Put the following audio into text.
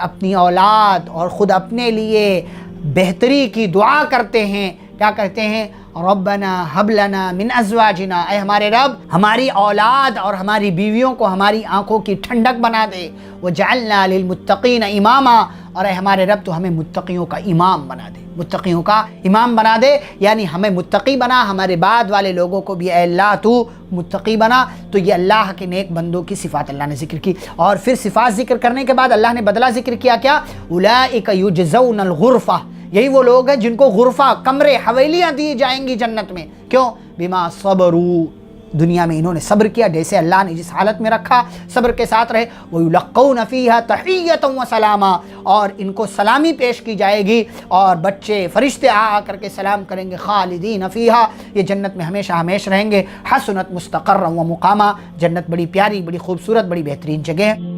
اپنی اولاد اور خود اپنے لیے بہتری کی دعا کرتے ہیں. کیا کہتے ہیں؟ ربنا حب لنا من ازواجنا، اے ہمارے رب ہماری اولاد اور ہماری بیویوں کو ہماری آنکھوں کی ٹھنڈک بنا دے. وجعلنا للمتقین اماما، اور اے ہمارے رب تو ہمیں متقیوں کا امام بنا دے، متقیوں کا امام بنا دے، یعنی ہمیں متقی بنا، ہمارے بعد والے لوگوں کو بھی اے اللہ تو متقی بنا. تو یہ اللہ کے نیک بندوں کی صفات اللہ نے ذکر کی. اور پھر صفات ذکر کرنے کے بعد اللہ نے بدلہ ذکر کیا. کیا؟ اولئک یجزون الغرفہ، یہی وہ لوگ ہیں جن کو غرفہ، کمرے، حویلیاں دی جائیں گی جنت میں. کیوں؟ بما صبروا، دنیا میں انہوں نے صبر کیا، جیسے اللہ نے جس حالت میں رکھا صبر کے ساتھ رہے. وَيُلَقَّوْنَ فِيهَا تَحِيَّةً وَسَلَامًا، اور ان کو سلامی پیش کی جائے گی، اور بچے فرشتے آ کر کے سلام کریں گے. خالدین فیہا، یہ جنت میں ہمیشہ ہمیشہ رہیں گے. حسنت مستقرا و مقاما، جنت بڑی پیاری، بڑی خوبصورت، بڑی بہترین جگہ ہے.